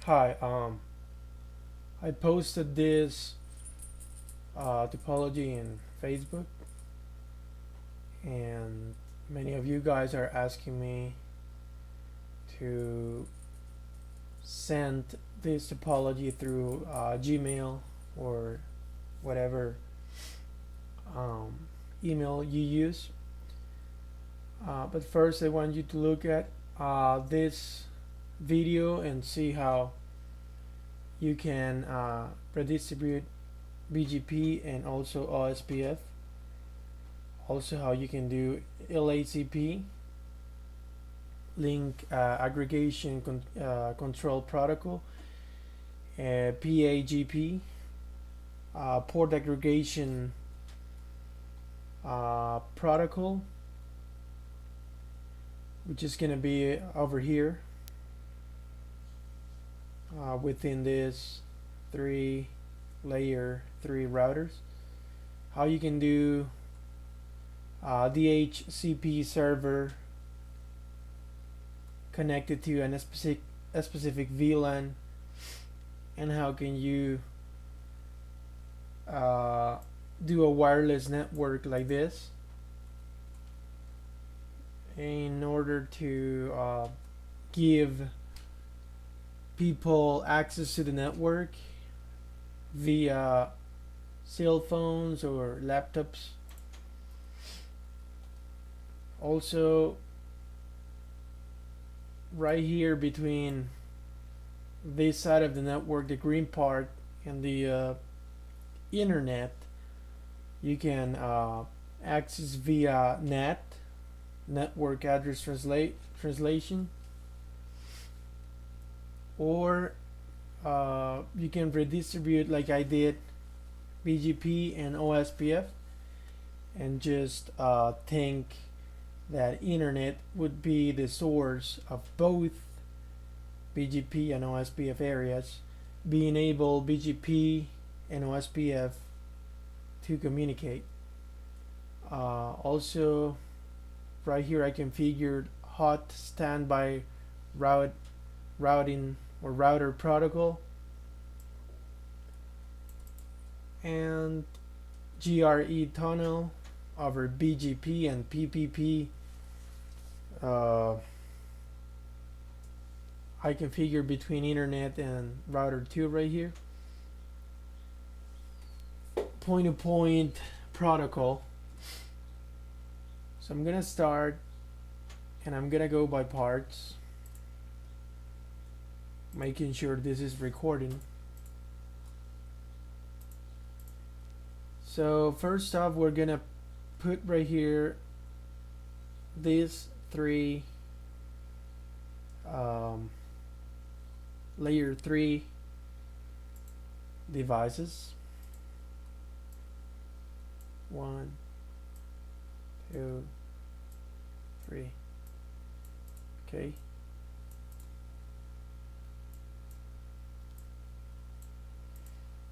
Hi, I posted this topology in Facebook, and many of you guys are asking me to send this topology through Gmail or whatever um, email you use. But first, I want you to look at this video and see how you can redistribute BGP and also OSPF. Also, how you can do LACP, link aggregation control protocol, PAGP, port aggregation protocol, which is going to be over here within this layer 3 routers. How you can do DHCP server connected to a specific VLAN, and how can you do a wireless network like this in order to give people access to the network via cell phones or laptops. Also, right here between this side of the network, the green part, and the internet, you can access via NAT, network address translation, or you can redistribute like I did BGP and OSPF, and just think that internet would be the source of both BGP and OSPF areas, enable BGP and OSPF to communicate. Also, right here I configured hot standby routing or router protocol, and GRE tunnel over BGP and PPP. I configure between internet and router 2 right here. Point-to-point protocol. So I'm gonna start, and I'm gonna go by parts, making sure this is recording. So first off, we're gonna put right here these 3 layer 3 devices. 1, 2, 3. Okay.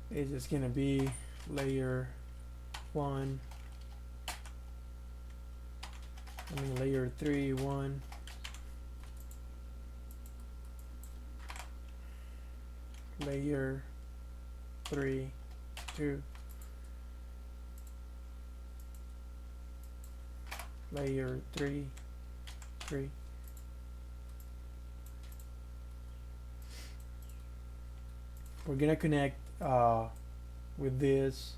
This is gonna be layer 1. Layer 3, 1. Layer 3, 2. Layer 3, 3. We're gonna connect with this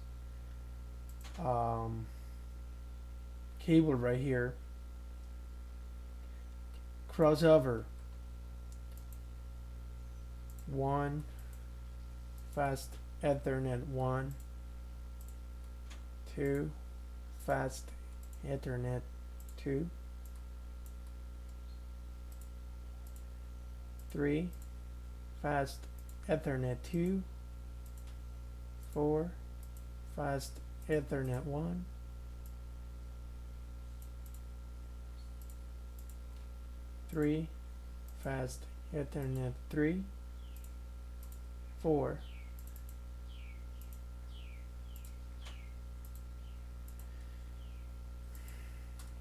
cable right here. Crossover 1, fast Ethernet 1, 2, fast Ethernet 2, 3, fast Ethernet 2, 4, fast Ethernet 1, 3, fast Ethernet 3, 4.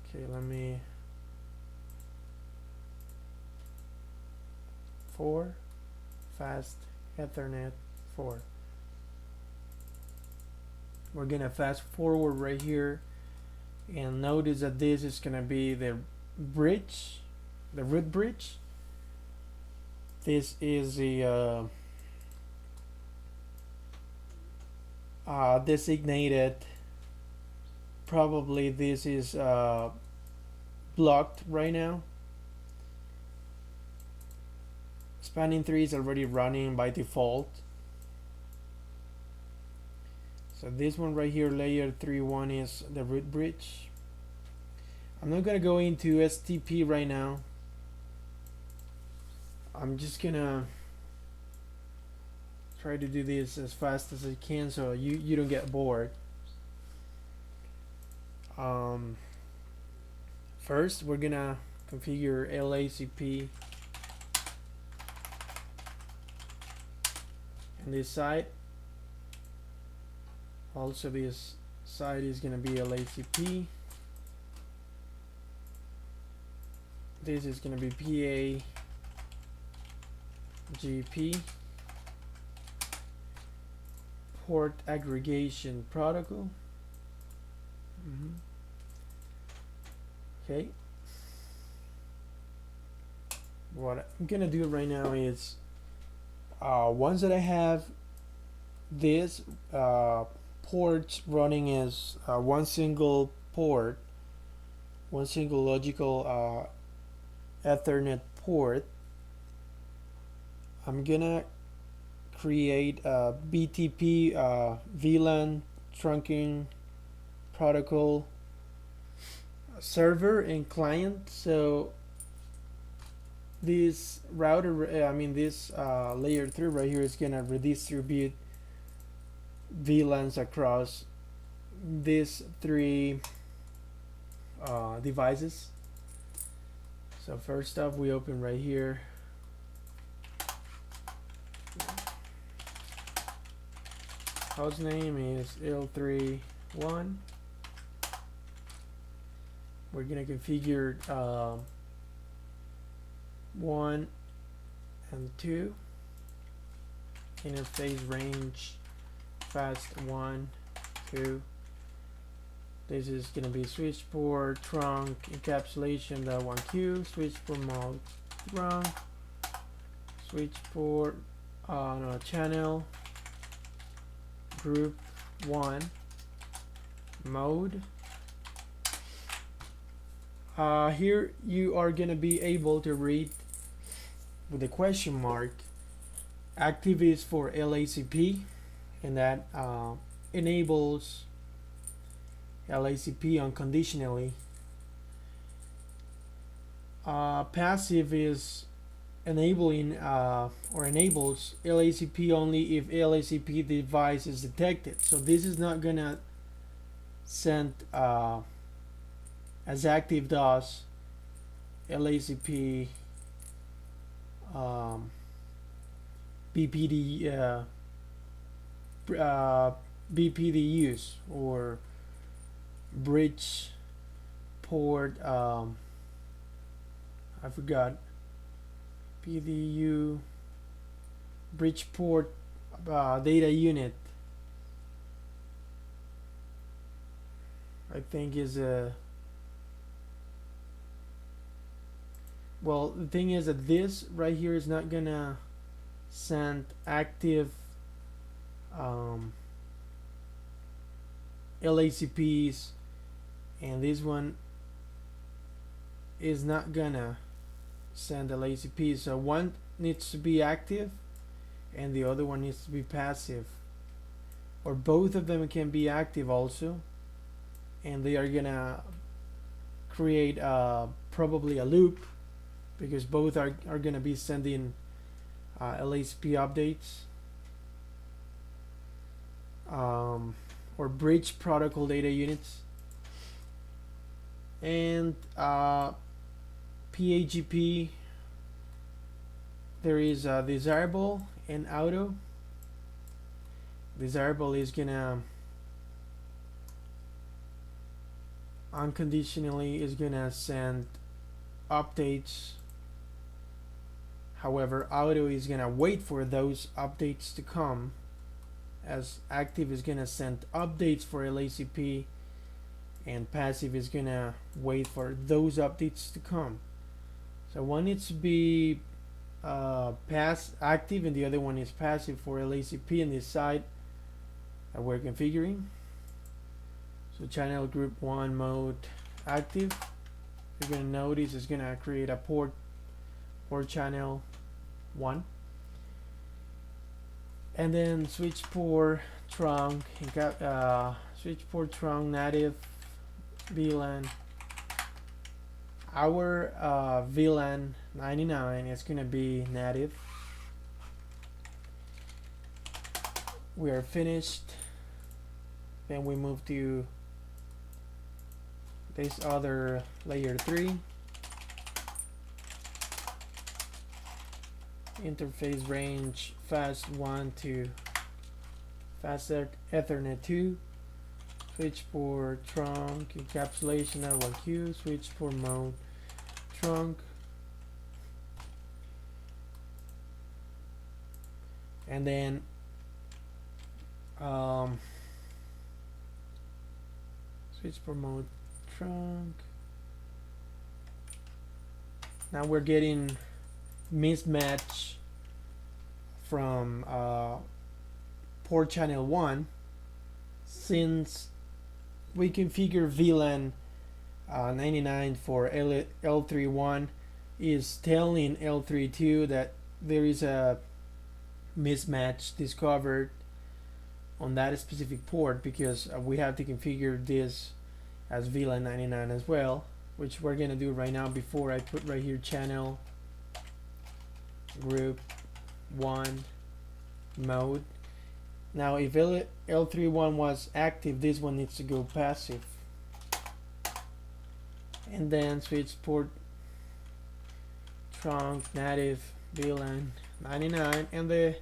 Okay, let me 4, fast Ethernet 4. We're gonna fast forward right here and notice that this is gonna be the bridge, the root bridge. This is the designated, probably this is blocked right now. Spanning tree is already running by default. So this one right here, layer 3.1, is the root bridge. I'm not gonna go into STP right now. I'm just gonna try to do this as fast as I can so you don't get bored. First, we're gonna configure LACP on this side. Also, this side is gonna be LACP. This is gonna be PAGP, port aggregation protocol. Okay. What I'm gonna do right now is once that I have this ports running as one single port, one single logical Ethernet port, I'm gonna create a BTP VLAN trunking protocol server and client. So this router, this layer 3 right here is gonna redistribute VLANs across these 3 devices. So first up, we open right here. Host name is L31. We're gonna configure 1 and 2. Interface range fast 1, 2. This is gonna be switch port trunk encapsulation .1Q, switch port mode trunk, switch port channel group 1 mode. Here you are gonna be able to read with the question mark. Active is for LACP, and that enables LACP unconditionally. Passive is enabling or enables LACP only if LACP device is detected. So this is not gonna send as active DOS LACP BPDUs or bridge port I forgot PDU bridge port data unit, I think is a well, the thing is that this right here is not gonna send active LACPs, and this one is not gonna send LACPs. So one needs to be active and the other one needs to be passive, or both of them can be active also, and they are gonna create probably a loop, because both are gonna be sending LACP updates or bridge protocol data units. And PAGP, there is desirable and auto. Desirable is gonna unconditionally is gonna send updates. However, auto is gonna wait for those updates to come, as active is gonna send updates for LACP, and passive is gonna wait for those updates to come. So one needs to be active, and the other one is passive for LACP in this side that we're configuring. So channel group 1 mode active. You're gonna notice it's gonna create a port channel 1, and then switch port trunk switch port trunk native VLAN. Our VLAN 99 is gonna be native. We are finished. Then we move to this other layer 3. Interface range fast 1 to fast Ethernet 2. Switch port trunk encapsulation L1Q. Switch port mode trunk. And then switch port mode trunk. Now we're getting mismatch from port channel 1, since we configure VLAN 99 for L31 is telling L32 that there is a mismatch discovered on that specific port, because we have to configure this as VLAN 99 as well, which we're gonna do right now. Before I put right here channel group 1 mode. Now if L31 was active, this one needs to go passive, and then switch port trunk native VLAN 99, and the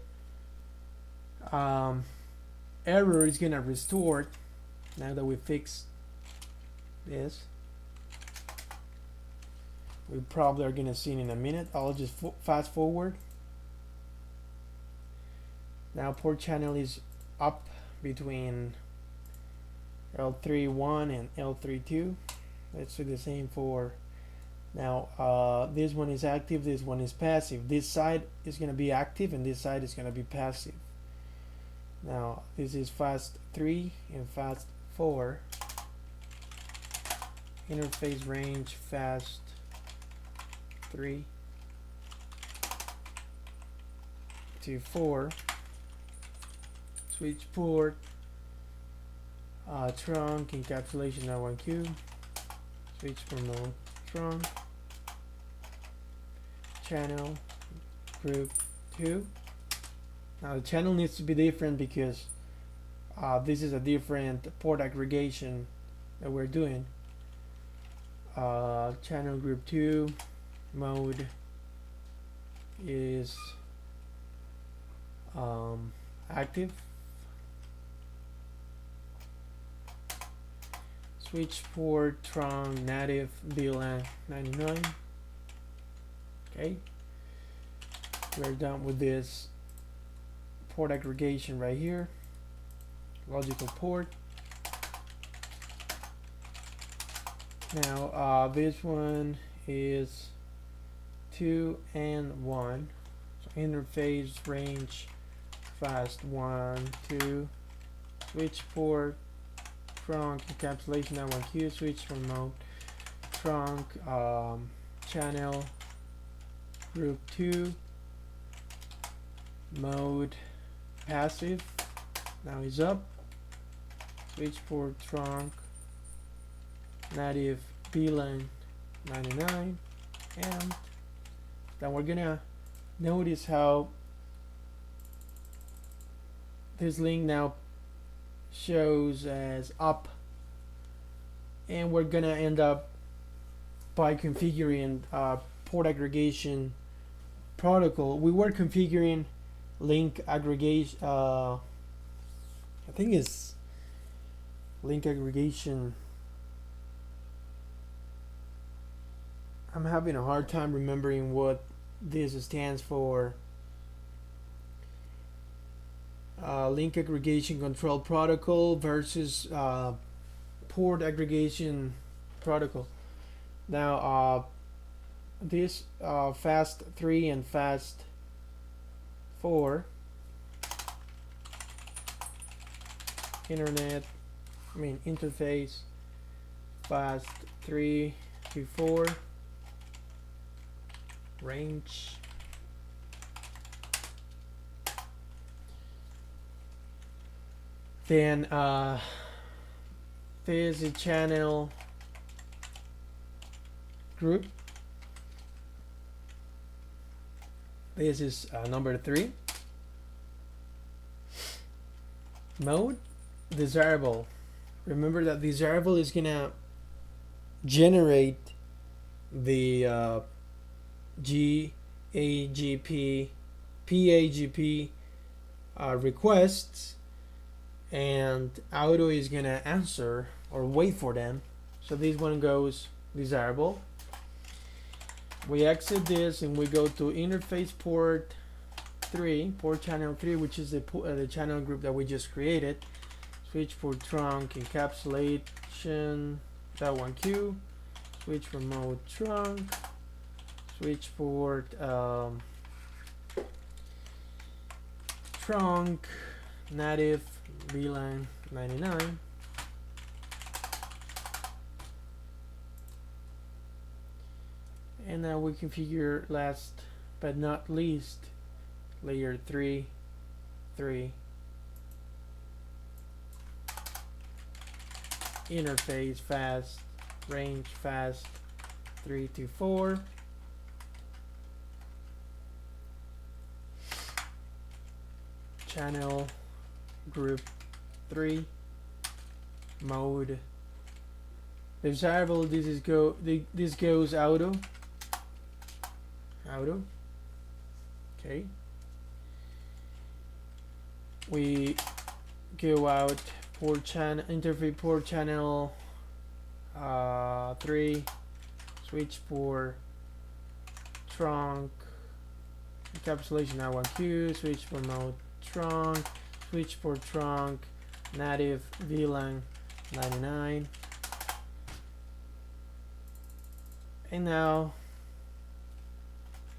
error is gonna restore now that we fixed this. We probably are gonna see it in a minute. I'll just fast forward. Now port channel is up between L31 and L32. Let's do the same for now. This one is active, this one is passive. This side is gonna be active and this side is gonna be passive. Now this is fast 3 and fast 4. Interface range fast 3 to 4. Switch port trunk encapsulation L1Q. Switch mode trunk channel group 2. Now the channel needs to be different because this is a different port aggregation that we're doing. Channel group 2 mode is active. Switch port trunk native VLAN 99. Okay, we're done with this port aggregation right here. Logical port. Now this one is 2 and 1. So interface range fast 1, 2. Switch port trunk encapsulation L1Q. Switch remote trunk channel group 2 mode passive. Now is up. Switch port trunk native VLAN 99, and then we're gonna notice how this link now shows as up, and we're gonna end up by configuring port aggregation protocol. We were configuring link aggregation, I think it's link aggregation. I'm having a hard time remembering what This stands for link aggregation control protocol versus port aggregation protocol. Now this fast 3 and fast 4 interface fast 3 to 4 range then there's a channel group. This is number 3. Mode desirable. Remember that desirable is gonna generate the GAGP, PAGP requests, and auto is gonna answer or wait for them. So this one goes desirable. We exit this and we go to interface port 3, port channel 3, which is the channel group that we just created. Switch port trunk encapsulation, that one queue. Switch remote trunk. Switch port trunk native VLAN 99. And now we configure, last but not least, layer 3 interface fast, range fast 3 to 4. Channel group 3 mode desirable. This goes auto. Okay, we go out port channel interface port channel 3, switch port trunk encapsulation I1Q, switch remote trunk, switch port trunk native VLAN 99. And now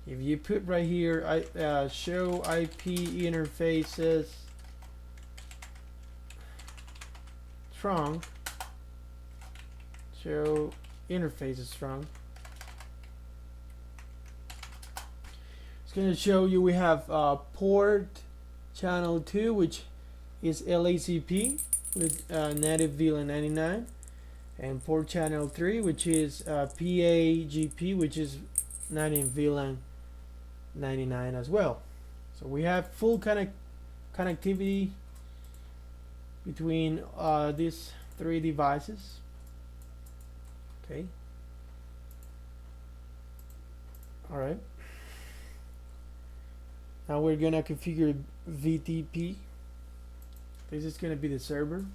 if you put right here show IP interfaces trunk, show interfaces trunk, it's going to show you we have port channel 2, which is LACP with native VLAN 99, and port channel 3, which is PAGP, which is native VLAN 99 as well. So we have full connectivity between these 3 devices. Okay. All right. Now we're gonna configure VTP. This is gonna be the server.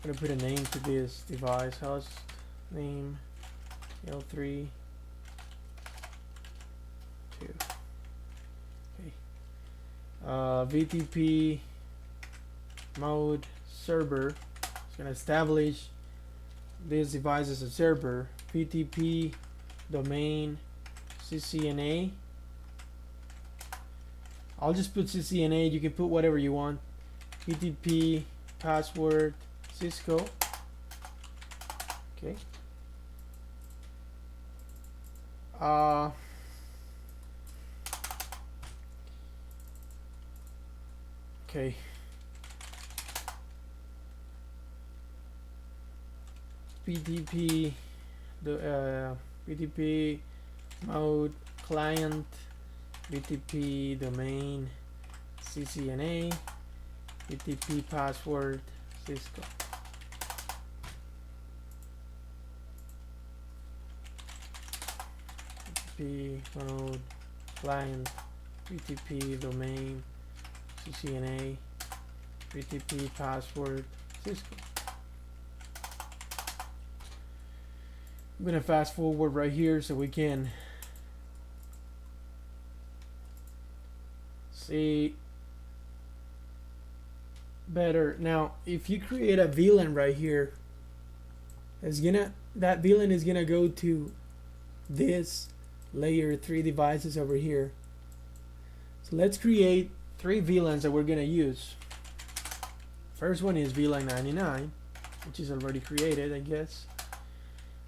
I'm gonna put a name to this device, host name L3 2. Okay. VTP mode server. It's gonna establish this device as a server. VTP domain CCNA. I'll just put CCNA. You can put whatever you want. VTP password Cisco. Okay. Okay. VTP VTP mode client, VTP domain CCNA, VTP password Cisco. VTP mode client, VTP domain CCNA, VTP password Cisco. I'm gonna fast forward right here so we can see better. Now, if you create a VLAN right here, that VLAN is gonna go to this layer 3 devices over here. So let's create 3 VLANs that we're gonna use. First one is VLAN 99, which is already created, I guess.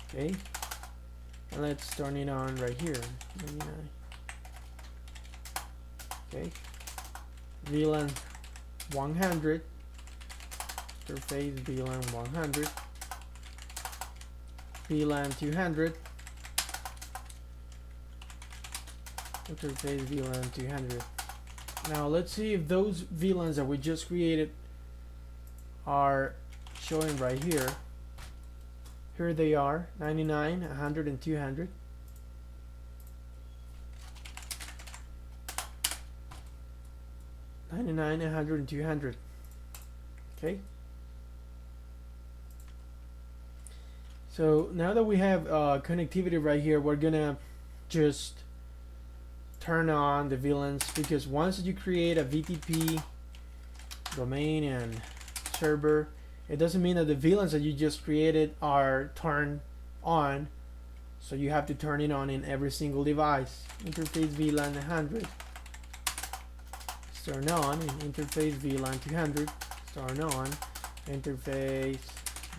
Okay, and let's turn it on right here. 99. Okay, VLAN 100, interface VLAN 100, VLAN 200, interface VLAN 200. Now let's see if those VLANs that we just created are showing right here. Here they are, 99, 100, and 200. $99, 100, and 200. Okay. So now that we have connectivity right here, we're gonna just turn on the VLANs, because once you create a VTP domain and server, it doesn't mean that the VLANs that you just created are turned on. So you have to turn it on in every single device. Interface VLAN 100. Turn on, and interface VLAN 200, turn on, interface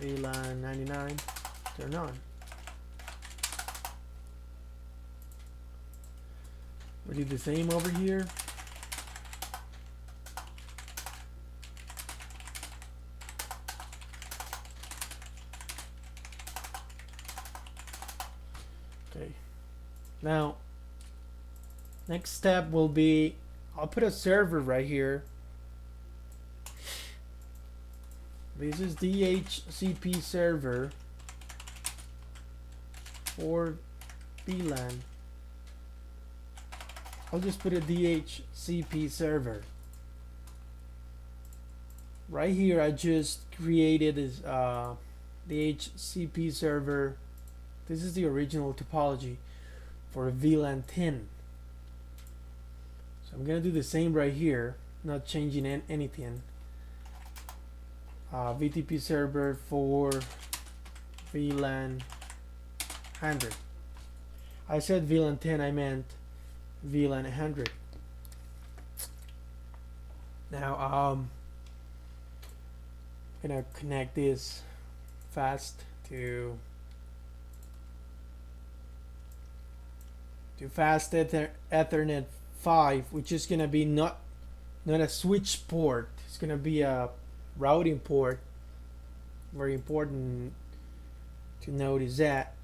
VLAN 99, turn on. We'll do the same over here. Okay. Now, next step will be, I'll put a server right here. This is DHCP server for VLAN. I'll just put a DHCP server. Right here I just created this DHCP server. This is the original topology for VLAN 10. I'm gonna do the same right here, not changing anything. VTP server for VLAN 100. I said VLAN 10, I meant VLAN 100. Now I'm gonna connect this fast to fast Ethernet 5, which is gonna be not a switch port. It's gonna be a routing port. Very important to notice that.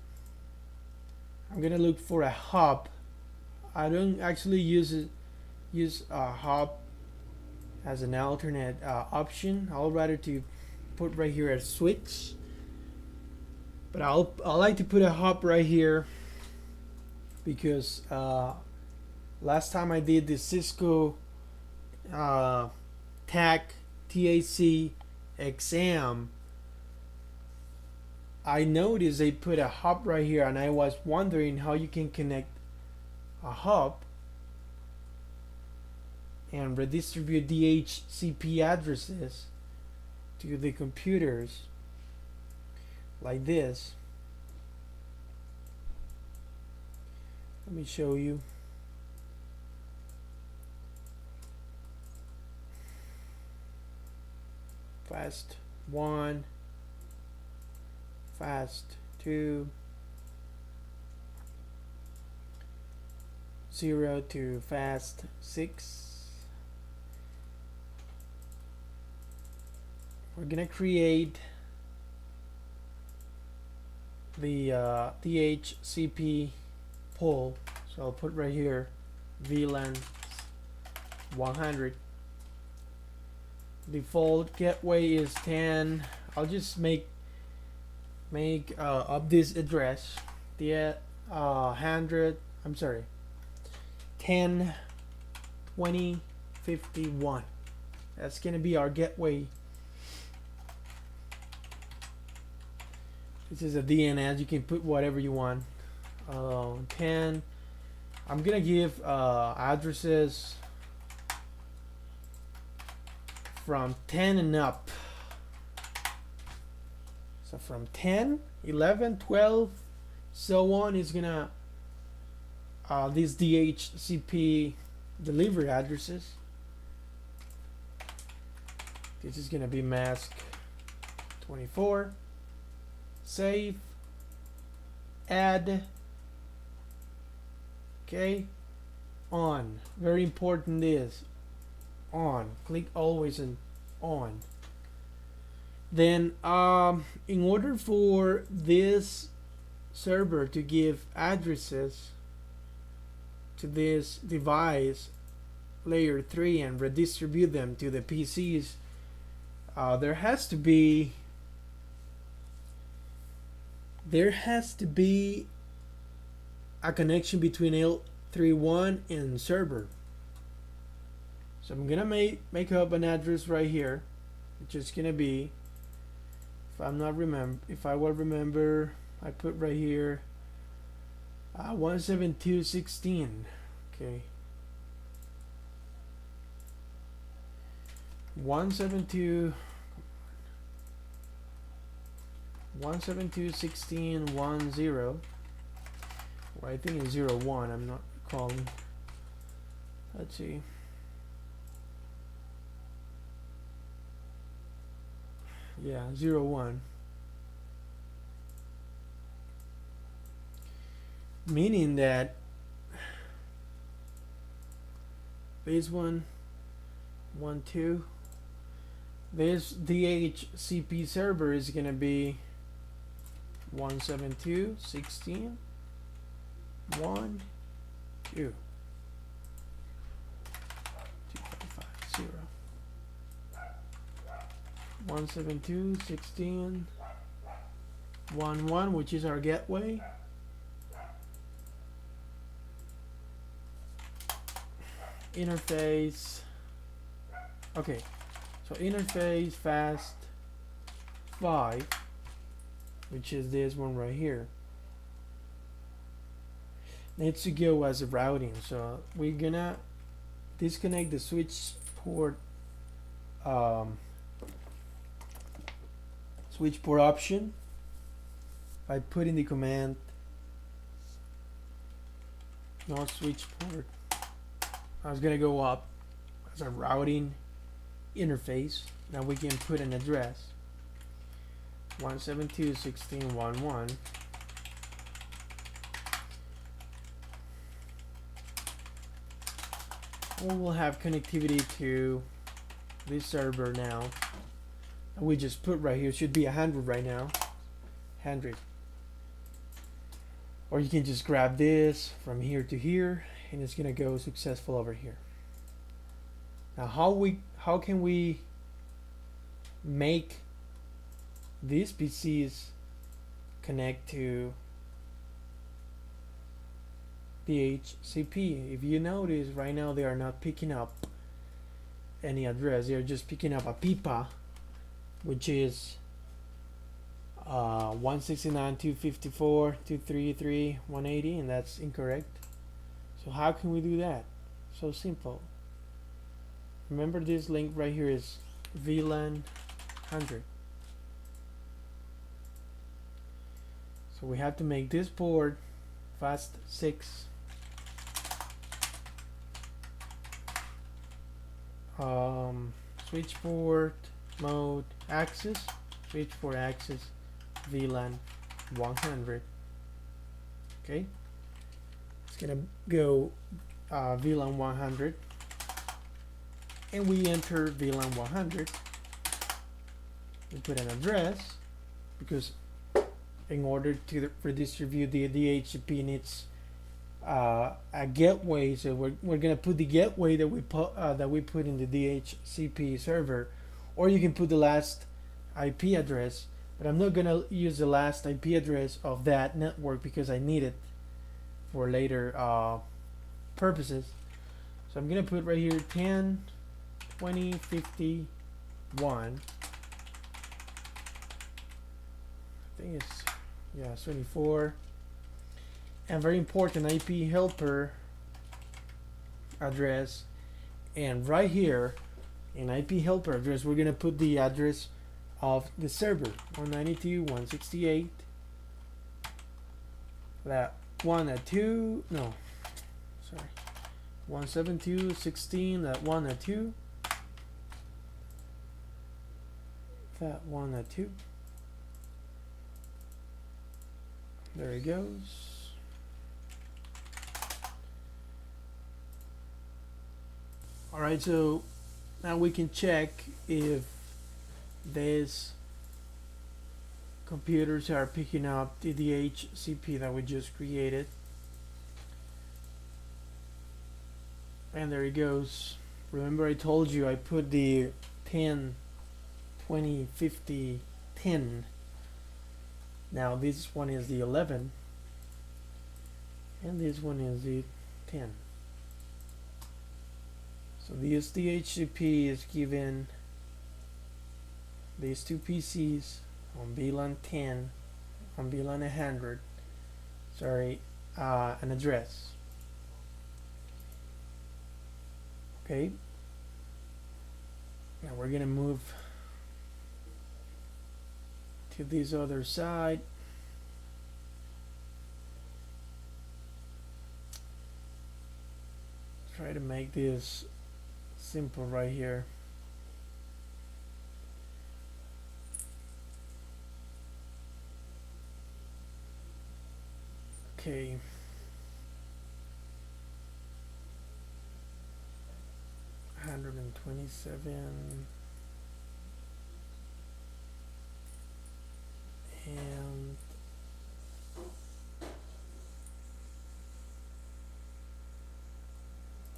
I'm gonna look for a hub. I don't actually use a hub as an alternate option. I'll rather to put right here a switch, but I like to put a hub right here because last time I did the Cisco TAC exam, I noticed they put a hub right here, and I was wondering how you can connect a hub and redistribute DHCP addresses to the computers like this. Let me show you. Fast 1, fast 2, 0 to fast 6. We're gonna create the DHCP pool. So I'll put right here VLAN 100. Default gateway is 10. I'll just make up this address, the 100. I'm sorry, 10 20 51. That's gonna be our gateway. This is a DNS. You can put whatever you want. 10. I'm gonna give addresses from 10 and up. So from 10, 11, 12, so on is gonna these DHCP delivery addresses. This is gonna be mask 24. Save. Add. Okay. On. Very important is on. Click always on. Then in order for this server to give addresses to this device layer 3 and redistribute them to the PCs, there has to be a connection between L31 and server. So I'm gonna make up an address right here, which is gonna be, if I will remember, I put right here 172.16. Okay, 172.16.10, or I think it's 01. I'm not recalling. Let's see. Yeah, 01. Meaning that this 1, 2, this DHCP server is gonna be 172.16.1, 2. 2550. 172.16.11, which is our gateway. Interface. Okay, so interface fast 5, which is this one right here, needs to go as a routing. So we're gonna disconnect the switch port option by putting the command not switch port. I was gonna go up as a routing interface. Now we can put an address 172.16.11. We will have connectivity to this server now. And we just put right here, it should be 100 right now. 100. Or you can just grab this from here to here, and it's gonna go successful over here. Now how can we make these PCs connect to DHCP? If you notice right now, they are not picking up any address. They are just picking up a PIPA, which is 169.254.233.180, and that's incorrect. So how can we do that? So simple. Remember, this link right here is VLAN 100. So we have to make this port fast 6. Switch port mode access, switch port access VLAN 100. Okay, it's gonna go VLAN 100, and we enter VLAN 100. We put an address, because in order to redistribute the DHCP needs a gateway. So we're gonna put the gateway that we put in the DHCP server, or you can put the last IP address. But I'm not gonna use the last IP address of that network because I need it for later purposes. So I'm gonna put right here 10, 20, 51. I think it's, yeah, 24. And very important, IP helper address. And right here In IP helper address, we're gonna put the address of the server, 192.168. That 102, no, sorry, 172.16.102. That 102. There it goes. All right, so now we can check if these computers are picking up the DHCP that we just created. And there it goes. Remember I told you I put the 10, 20, 50, 10. Now this one is the 11. And this one is the 10. So this DHCP is given these two PCs on VLAN 10, on VLAN 100, sorry, an address. Okay. Now we're gonna move to this other side. Try to make this simple right here. Okay. $127 and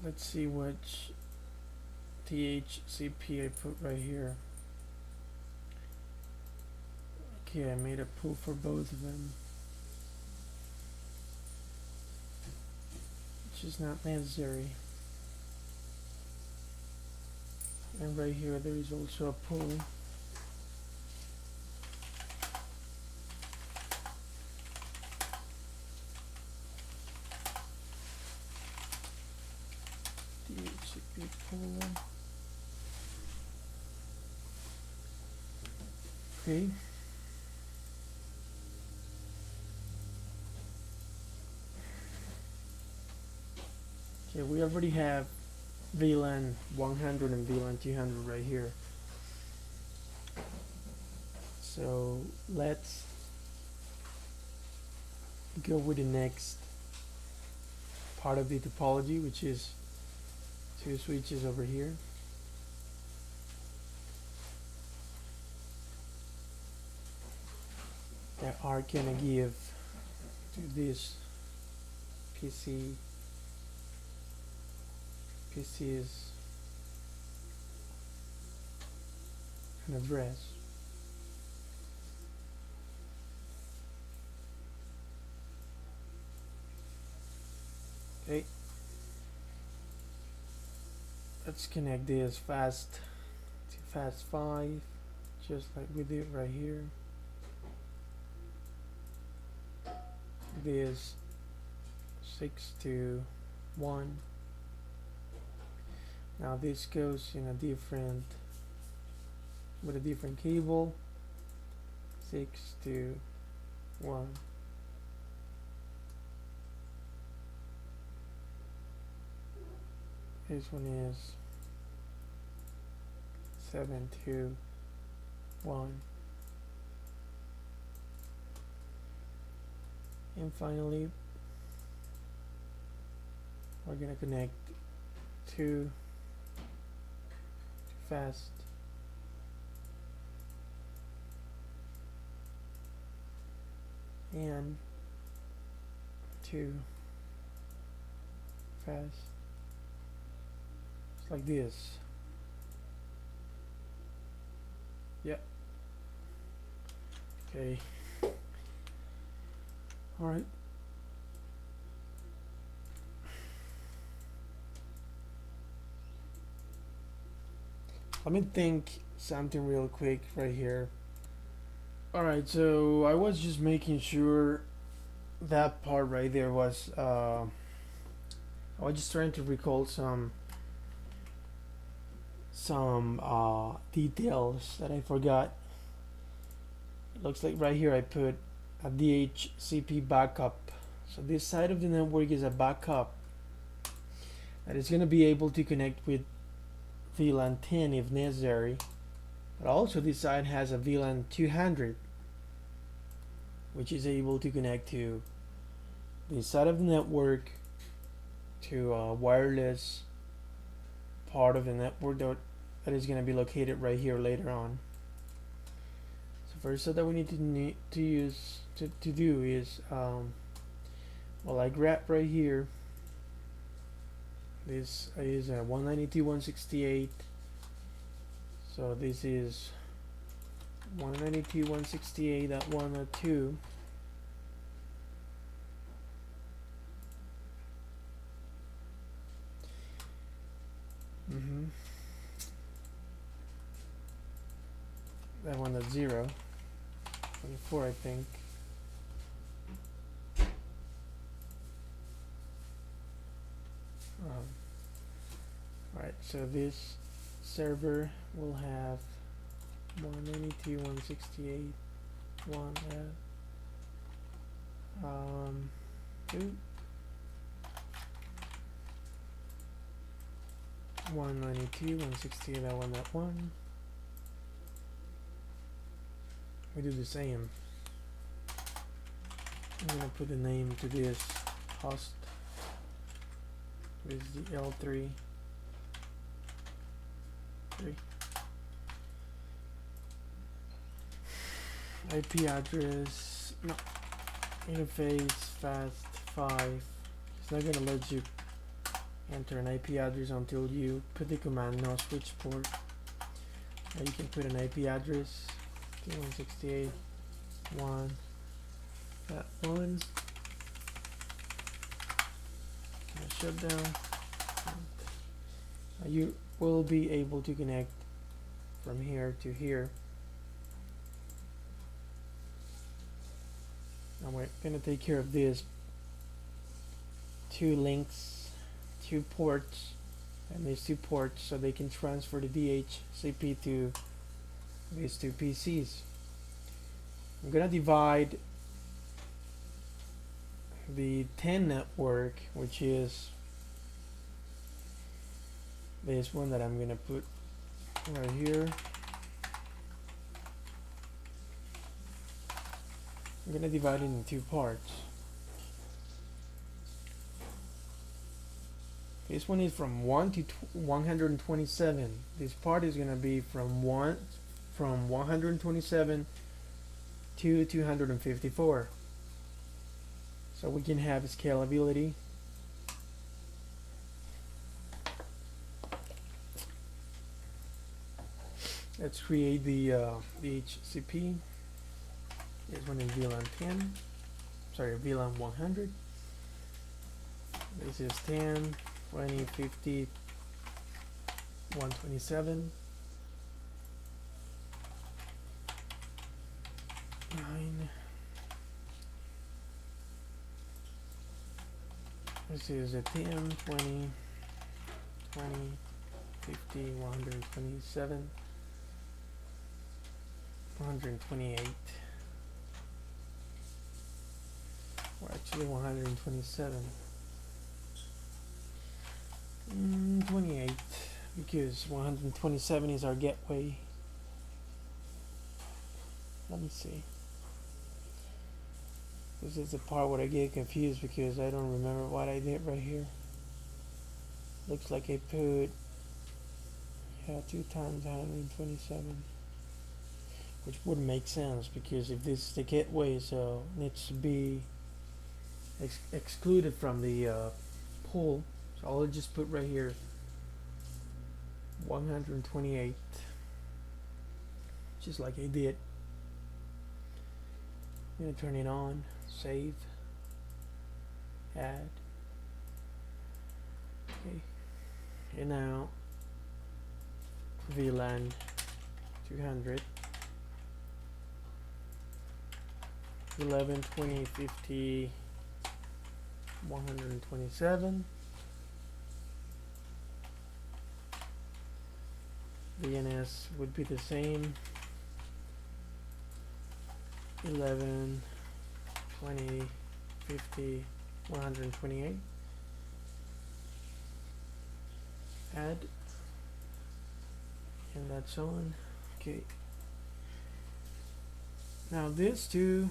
let's see which DHCP I put right here. Okay, I made a pool for both of them, which is not necessary. And right here there is also a pool. DHCP pool. Okay. Okay, we already have VLAN 100 and VLAN 200 right here. So let's go with the next part of the topology, which is two switches over here. That are gonna give to this PC. PC is an address. Okay. Let's connect this fast to fast 5, just like we did right here. This 6 to 1. Now this goes in a different, with a different cable, 6 to 1. This one is 7 to 1. And finally, we're gonna connect to fast and to fast. It's like this. Yep. Okay. All right. Let me think something real quick right here. Alright, so I was just making sure that part right there was I was just trying to recall some some details that I forgot. It looks like right here I put a DHCP backup. So this side of the network is a backup that is going to be able to connect with VLAN 10 if necessary. But also this side has a VLAN 200, which is able to connect to the side of the network, to a wireless part of the network that is going to be located right here later on. So first step that we need to do is well, I grab right here, this is a 192.168, so this is 192.168.102. That one at 0, 24 I think. Right, so this server will have 192.168.1 2 192.168.1.1. We do the same. I'm gonna put the name to this host. This is the L3. IP address, no, interface fast 5. It's not gonna let you enter an IP address until you put the command no switch port. Now you can put an IP address 168.1.1. Shut down. You will be able to connect from here to here. Now we're going to take care of this. 2 links, 2 ports, and these 2 ports so they can transfer the DHCP to these 2 PCs. I'm going to divide the 10 network, which is this one that I'm going to put right here. I'm going to divide it in 2 parts. This one is from 1 to 127. This part is going to be from 127 to 254. So we can have scalability. Let's create the HCP. This one is VLAN 10. Sorry, VLAN 100. This is 10, 20, 50, 127. 9. This is a 10, 20, 20, 50, 127, 128. Or actually 127. 28, because 127 is our gateway. Let me see. This is the part where I get confused because I don't remember what I did right here. Looks like I put 2 times 127, which wouldn't make sense because if this is the gateway, so it needs to be excluded from the pool. So I'll just put right here 128, just like I did. I'm gonna turn it on, save, add. Okay, and now VLAN 200, 11, 20, 50, 127. DNS would be the same. 11, 20, 50, 128. Add, and that's on. Okay. Now this to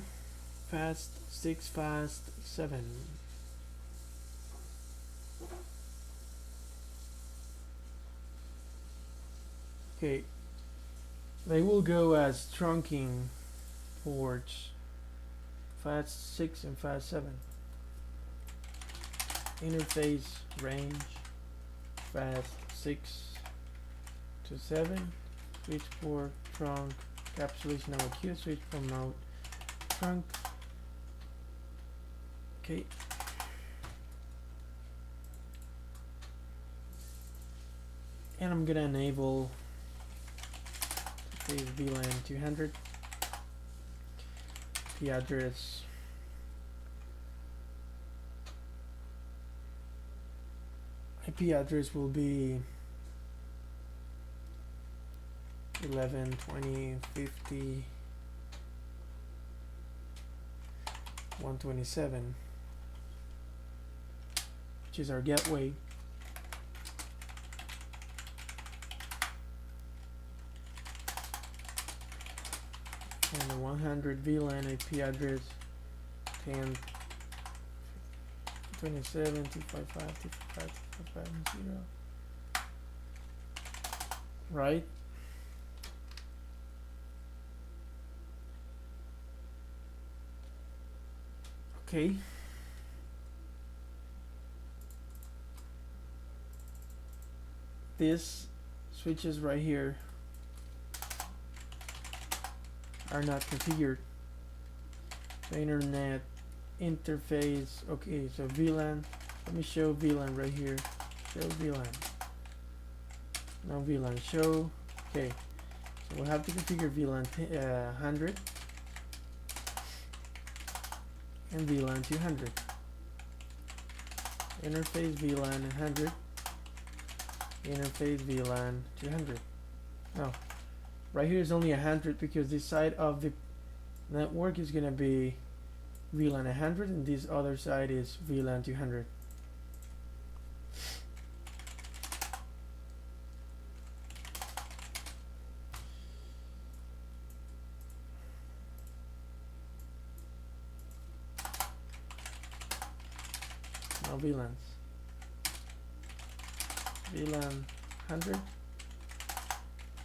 fast 6, fast 7. Okay, they will go as trunking ports, fast 6 and fast 7. Interface range, fast 6 to 7, switch port, trunk, encapsulation of queue, switch from mode, trunk. Okay. And I'm gonna enable VLAN 200. The address IP address will be 11, 20, 50, 127, which is our gateway. And the 100 VLAN IP address 10, 27, 255, 255, 255, 0. Right? Okay. This switches right here are not configured. The internet interface. Okay, so VLAN. Let me show VLAN right here. Show VLAN. No VLAN. Show. Okay, so we'll have to configure VLAN 100 and VLAN 200. Interface VLAN 100. Interface VLAN 200. Oh. Right here is only 100 because this side of the network is going to be VLAN 100 and this other side is VLAN 200. Now VLANs. VLAN 100.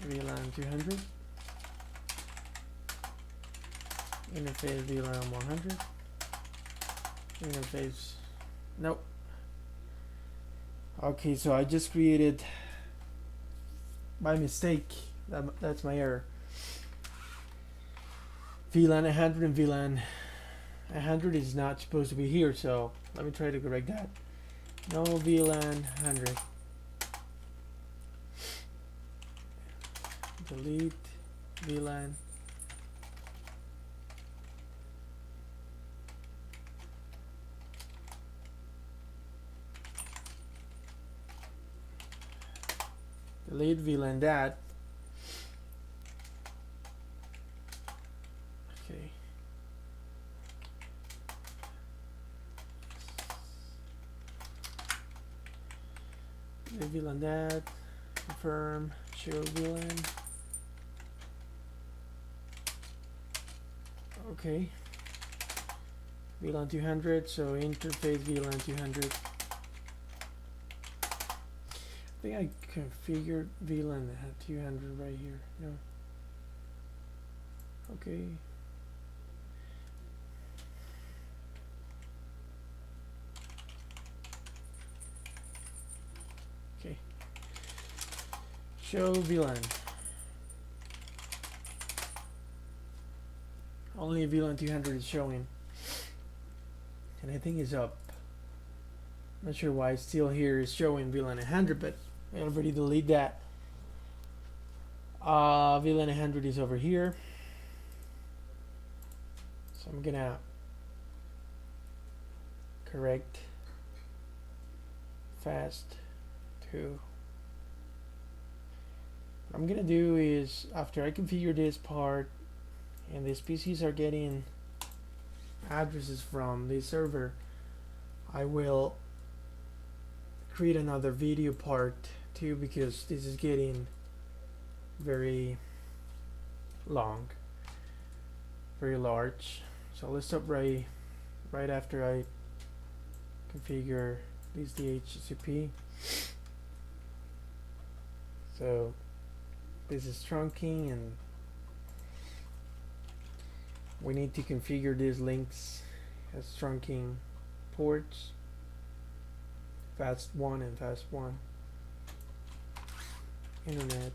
VLAN 200, interface VLAN 100, interface, nope. Okay, so I just created by mistake, that's my error. VLAN 100 and VLAN 100 is not supposed to be here, so let me try to correct that. No VLAN 100. Delete VLAN. Delete VLAN that. Okay. Delete VLAN that. Confirm. Show VLAN. Okay, VLAN 200, so interface VLAN 200. I think I configured VLAN 200 right here. No. Okay. Okay. Show VLAN. Only VLAN 200 is showing, and I think it's up. Not sure why it's still here is showing VLAN 100, but I already deleted that. VLAN 100 is over here, so I'm gonna correct fast to I'm gonna do is, after I configure this part and these PCs are getting addresses from this server, I will create another video part too, because this is getting very long, very large. So let's stop right after I configure this DHCP. So this is trunking, and we need to configure these links as trunking ports, fast 1 and fast 1, internet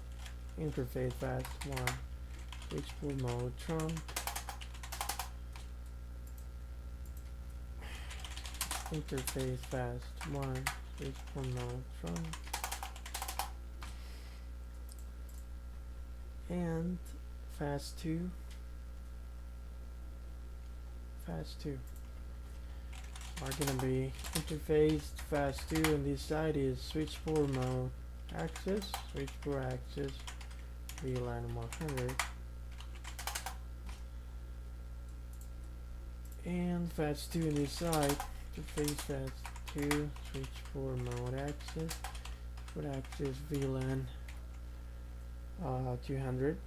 interface fast 1, switch pool mode trunk, interface fast 1, switch pool mode trunk, and fast 2, are gonna be interfaced fast 2, and this side is switch port mode access, switch port access, VLAN 100, and fast 2 in this side, interface fast 2, switch port mode access, VLAN 200.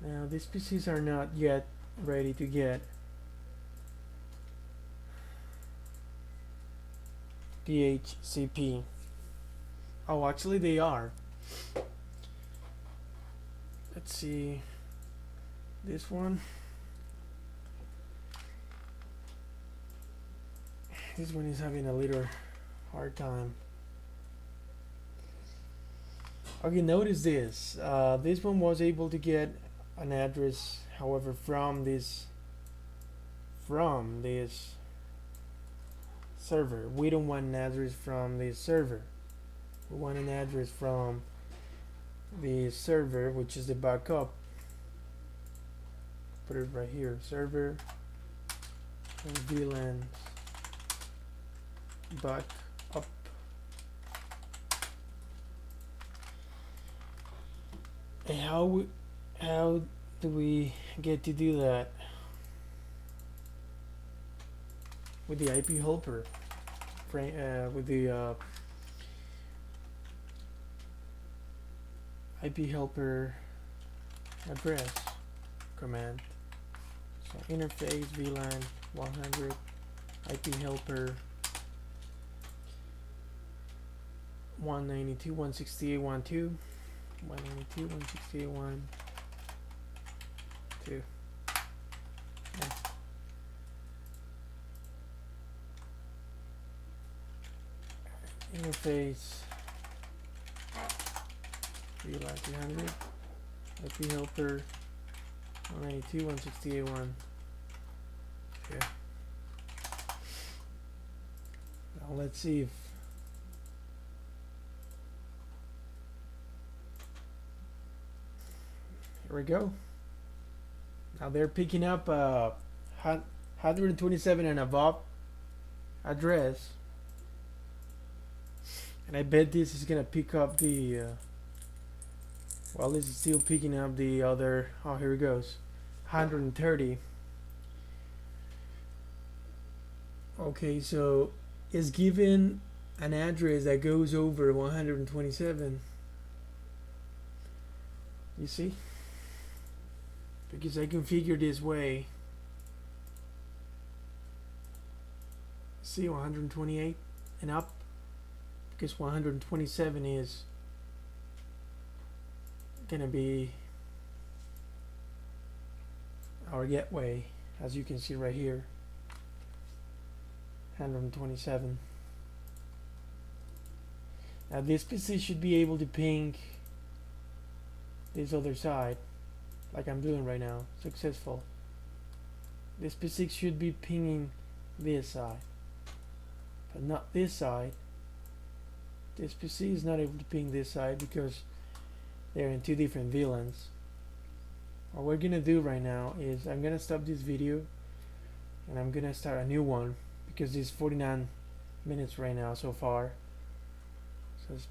Now these PCs are not yet ready to get DHCP. Oh, actually they are. Let's see. This one. This one is having a little hard time. Okay, notice this. This one was able to get an address, however, from this server. We don't want an address from this server. We want an address from the server, which is the backup. Put it right here, server and VLAN backup. And how do we get to do that? With the IP helper, with the IP helper address command. So interface VLAN 100 IP helper 192.168.1.2 192.168.1.2. Interface VLAN 200 IP helper 192.168.1. Okay. Now let's see if here we go. Now they're picking up 127 and above address, and I bet this is gonna pick up the well, this is still picking up the other. Oh, here it goes, 130. Okay, so it's given an address that goes over 127. You see? Because I configured this way. See, 128 and up, because 127 is gonna be our gateway, as you can see right here. 127. Now this PC should be able to ping this other side, like I'm doing right now. Successful. This PC should be pinging this side, but not this side. This PC is not able to ping this side because they're in two different VLANs. What we're gonna do right now is I'm gonna stop this video and I'm gonna start a new one, because it's 49 minutes right now so far. So it's